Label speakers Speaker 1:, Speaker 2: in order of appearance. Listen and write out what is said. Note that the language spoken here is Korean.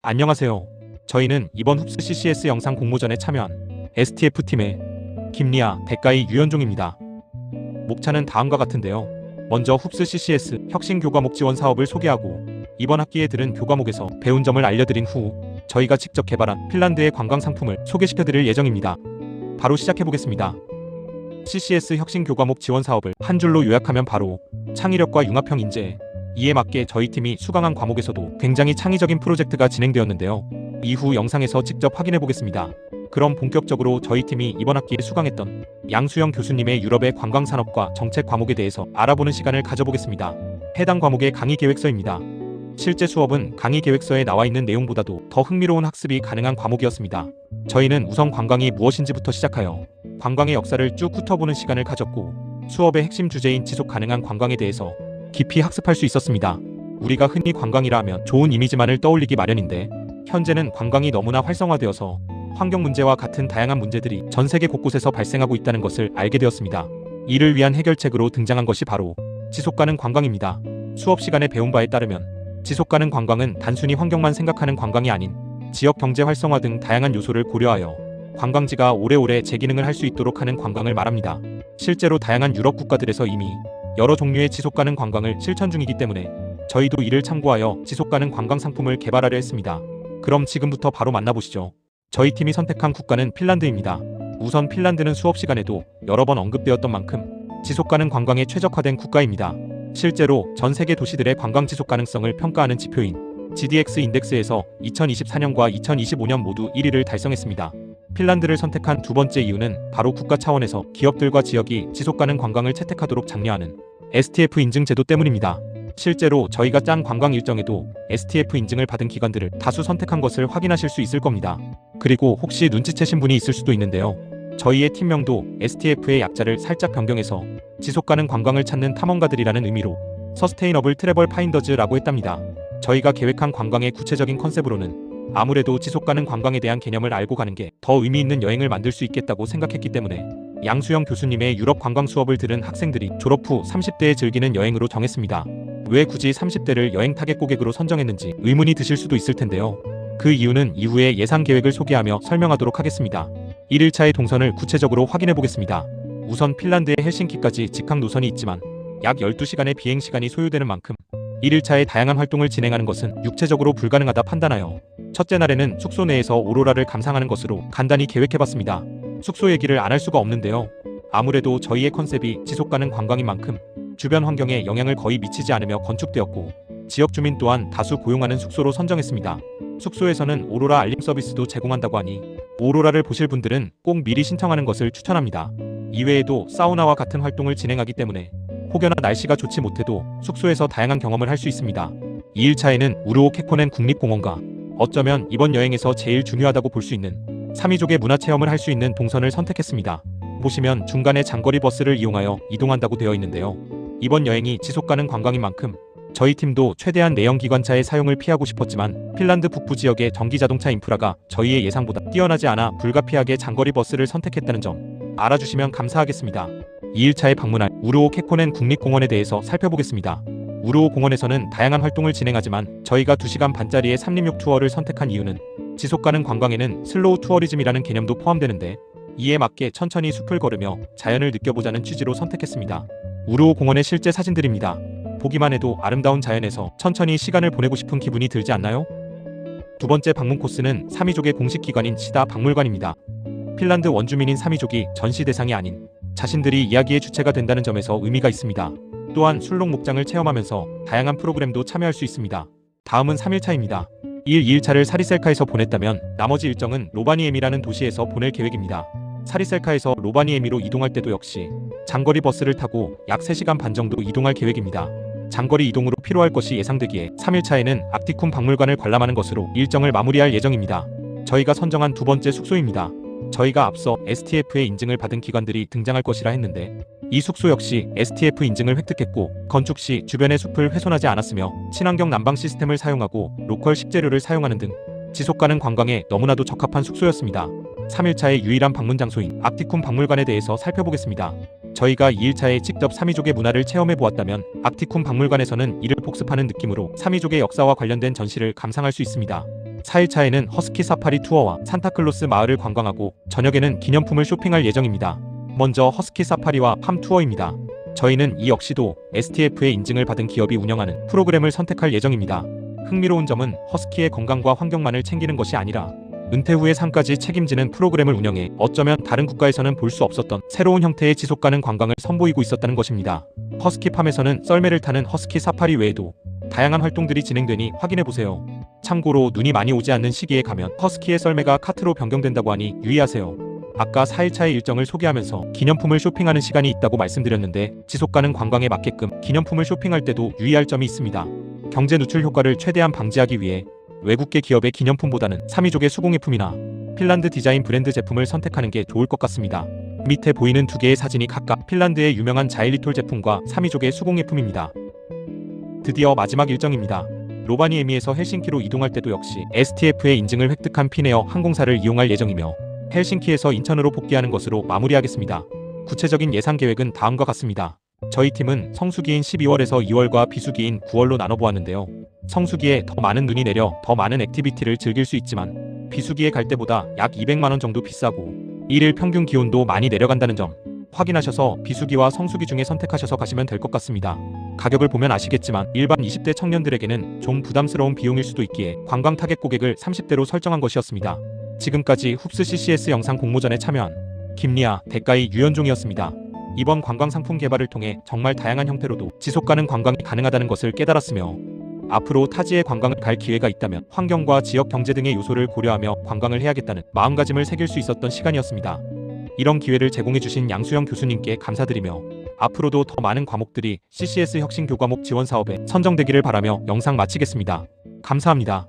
Speaker 1: 안녕하세요. 저희는 이번 흡스 CCS 영상 공모전에 참여한 STF팀의 김리아, 백가희, 유현종입니다. 목차는 다음과 같은데요. 먼저 흡스 CCS 혁신 교과목 지원 사업을 소개하고 이번 학기에 들은 교과목에서 배운 점을 알려드린 후 저희가 직접 개발한 핀란드의 관광 상품을 소개시켜드릴 예정입니다. 바로 시작해보겠습니다. CCS 혁신 교과목 지원 사업을 한 줄로 요약하면 바로 창의력과 융합형 인재, 이에 맞게 저희 팀이 수강한 과목에서도 굉장히 창의적인 프로젝트가 진행되었는데요. 이후 영상에서 직접 확인해 보겠습니다. 그럼 본격적으로 저희 팀이 이번 학기에 수강했던 양수영 교수님의 유럽의 관광산업과 정책 과목에 대해서 알아보는 시간을 가져보겠습니다. 해당 과목의 강의 계획서입니다. 실제 수업은 강의 계획서에 나와 있는 내용보다도 더 흥미로운 학습이 가능한 과목이었습니다. 저희는 우선 관광이 무엇인지부터 시작하여 관광의 역사를 쭉 훑어보는 시간을 가졌고 수업의 핵심 주제인 지속 가능한 관광에 대해서 깊이 학습할 수 있었습니다. 우리가 흔히 관광이라 하면 좋은 이미지만을 떠올리기 마련인데 현재는 관광이 너무나 활성화되어서 환경 문제와 같은 다양한 문제들이 전 세계 곳곳에서 발생하고 있다는 것을 알게 되었습니다. 이를 위한 해결책으로 등장한 것이 바로 지속가능 관광입니다. 수업 시간에 배운 바에 따르면 지속가능 관광은 단순히 환경만 생각하는 관광이 아닌 지역 경제 활성화 등 다양한 요소를 고려하여 관광지가 오래오래 제 기능을 할 수 있도록 하는 관광을 말합니다. 실제로 다양한 유럽 국가들에서 이미 여러 종류의 지속가능 관광을 실천 중이기 때문에 저희도 이를 참고하여 지속가능 관광 상품을 개발하려 했습니다. 그럼 지금부터 바로 만나보시죠. 저희 팀이 선택한 국가는 핀란드입니다. 우선 핀란드는 수업 시간에도 여러 번 언급되었던 만큼 지속가능 관광에 최적화된 국가입니다. 실제로 전 세계 도시들의 관광 지속 가능성을 평가하는 지표인 GDX 인덱스에서 2024년과 2025년 모두 1위를 달성했습니다. 핀란드를 선택한 두 번째 이유는 바로 국가 차원에서 기업들과 지역이 지속가능 관광을 채택하도록 장려하는 STF 인증 제도 때문입니다. 실제로 저희가 짠 관광 일정에도 STF 인증을 받은 기관들을 다수 선택한 것을 확인하실 수 있을 겁니다. 그리고 혹시 눈치채신 분이 있을 수도 있는데요. 저희의 팀명도 STF의 약자를 살짝 변경해서 지속가능 관광을 찾는 탐험가들이라는 의미로 서스테이너블 트래벌 파인더즈라고 했답니다. 저희가 계획한 관광의 구체적인 컨셉으로는 아무래도 지속가능 관광에 대한 개념을 알고 가는 게 더 의미 있는 여행을 만들 수 있겠다고 생각했기 때문에 양수영 교수님의 유럽 관광 수업을 들은 학생들이 졸업 후 30대에 즐기는 여행으로 정했습니다. 왜 굳이 30대를 여행 타겟 고객으로 선정했는지 의문이 드실 수도 있을 텐데요. 그 이유는 이후에 예상 계획을 소개하며 설명하도록 하겠습니다. 1일차의 동선을 구체적으로 확인해 보겠습니다. 우선 핀란드의 헬싱키까지 직항 노선이 있지만 약 12시간의 비행시간이 소요되는 만큼 1일차에 다양한 활동을 진행하는 것은 육체적으로 불가능하다 판단하여 첫째 날에는 숙소 내에서 오로라를 감상하는 것으로 간단히 계획해봤습니다. 숙소 얘기를 안 할 수가 없는데요. 아무래도 저희의 컨셉이 지속가능 관광인 만큼 주변 환경에 영향을 거의 미치지 않으며 건축되었고 지역 주민 또한 다수 고용하는 숙소로 선정했습니다. 숙소에서는 오로라 알림 서비스도 제공한다고 하니 오로라를 보실 분들은 꼭 미리 신청하는 것을 추천합니다. 이외에도 사우나와 같은 활동을 진행하기 때문에 혹여나 날씨가 좋지 못해도 숙소에서 다양한 경험을 할 수 있습니다. 2일차에는 우르오 케코넨 국립공원과 어쩌면 이번 여행에서 제일 중요하다고 볼 수 있는 사미족의 문화체험을 할 수 있는 동선을 선택했습니다. 보시면 중간에 장거리 버스를 이용하여 이동한다고 되어 있는데요. 이번 여행이 지속가능 관광인 만큼 저희 팀도 최대한 내연기관차의 사용을 피하고 싶었지만 핀란드 북부 지역의 전기자동차 인프라가 저희의 예상보다 뛰어나지 않아 불가피하게 장거리 버스를 선택했다는 점 알아주시면 감사하겠습니다. 2일차에 방문할 우르오 케코넨 국립공원에 대해서 살펴보겠습니다. 우르오 공원에서는 다양한 활동을 진행하지만 저희가 2시간 반짜리의 삼림욕 투어를 선택한 이유는 지속가능 관광에는 슬로우 투어리즘이라는 개념도 포함되는데 이에 맞게 천천히 숲을 걸으며 자연을 느껴보자는 취지로 선택했습니다. 우르오 공원의 실제 사진들입니다. 보기만 해도 아름다운 자연에서 천천히 시간을 보내고 싶은 기분이 들지 않나요? 두 번째 방문 코스는 사미족의 공식 기관인 시다 박물관입니다. 핀란드 원주민인 사미족이 전시 대상이 아닌 자신들이 이야기의 주체가 된다는 점에서 의미가 있습니다. 또한 술록 목장을 체험하면서 다양한 프로그램도 참여할 수 있습니다. 다음은 3일차입니다. 2일차를 사리셀카에서 보냈다면 나머지 일정은 로바니에미라는 도시에서 보낼 계획입니다. 사리셀카에서 로바니에미로 이동할 때도 역시 장거리 버스를 타고 약 3시간 반 정도 이동할 계획입니다. 장거리 이동으로 필요할 것이 예상되기에 3일차에는 악티쿰 박물관을 관람하는 것으로 일정을 마무리할 예정입니다. 저희가 선정한 두 번째 숙소입니다. 저희가 앞서 STF의 인증을 받은 기관들이 등장할 것이라 했는데 이 숙소 역시 STF 인증을 획득했고 건축 시 주변의 숲을 훼손하지 않았으며 친환경 난방 시스템을 사용하고 로컬 식재료를 사용하는 등 지속가능 관광에 너무나도 적합한 숙소였습니다. 3일차의 유일한 방문 장소인 악티쿰 박물관에 대해서 살펴보겠습니다. 저희가 2일차에 직접 사미족의 문화를 체험해 보았다면 악티쿰 박물관에서는 이를 복습하는 느낌으로 사미족의 역사와 관련된 전시를 감상할 수 있습니다. 4일차에는 허스키 사파리 투어와 산타클로스 마을을 관광하고 저녁에는 기념품을 쇼핑할 예정입니다. 먼저 허스키 사파리와 팜 투어입니다. 저희는 이 역시도 STF의 인증을 받은 기업이 운영하는 프로그램을 선택할 예정입니다. 흥미로운 점은 허스키의 건강과 환경만을 챙기는 것이 아니라 은퇴 후의 삶까지 책임지는 프로그램을 운영해 어쩌면 다른 국가에서는 볼 수 없었던 새로운 형태의 지속가능 관광을 선보이고 있었다는 것입니다. 허스키 팜에서는 썰매를 타는 허스키 사파리 외에도 다양한 활동들이 진행되니 확인해보세요. 참고로 눈이 많이 오지 않는 시기에 가면 허스키의 썰매가 카트로 변경된다고 하니 유의하세요. 아까 4일차의 일정을 소개하면서 기념품을 쇼핑하는 시간이 있다고 말씀드렸는데 지속가능 관광에 맞게끔 기념품을 쇼핑할 때도 유의할 점이 있습니다. 경제 누출 효과를 최대한 방지하기 위해 외국계 기업의 기념품보다는 사미족의 수공예품이나 핀란드 디자인 브랜드 제품을 선택하는 게 좋을 것 같습니다. 밑에 보이는 두 개의 사진이 각각 핀란드의 유명한 자일리톨 제품과 사미족의 수공예품입니다. 드디어 마지막 일정입니다. 로바니에미에서 헬싱키로 이동할 때도 역시 STF의 인증을 획득한 피네어 항공사를 이용할 예정이며 헬싱키에서 인천으로 복귀하는 것으로 마무리하겠습니다. 구체적인 예상 계획은 다음과 같습니다. 저희 팀은 성수기인 12월에서 2월과 비수기인 9월로 나눠보았는데요. 성수기에 더 많은 눈이 내려 더 많은 액티비티를 즐길 수 있지만 비수기에 갈 때보다 약 200만원 정도 비싸고 일일 평균 기온도 많이 내려간다는 점 확인하셔서 비수기와 성수기 중에 선택하셔서 가시면 될 것 같습니다. 가격을 보면 아시겠지만 일반 20대 청년들에게는 좀 부담스러운 비용일 수도 있기에 관광 타겟 고객을 30대로 설정한 것이었습니다. 지금까지 흡스 CCS 영상 공모전에 참여한 김리아, 대가이, 유현종이었습니다. 이번 관광 상품 개발을 통해 정말 다양한 형태로도 지속가능 관광이 가능하다는 것을 깨달았으며 앞으로 타지에 관광을 갈 기회가 있다면 환경과 지역 경제 등의 요소를 고려하며 관광을 해야겠다는 마음가짐을 새길 수 있었던 시간이었습니다. 이런 기회를 제공해주신 양수영 교수님께 감사드리며 앞으로도 더 많은 과목들이 CCS 혁신 교과목 지원 사업에 선정되기를 바라며 영상 마치겠습니다. 감사합니다.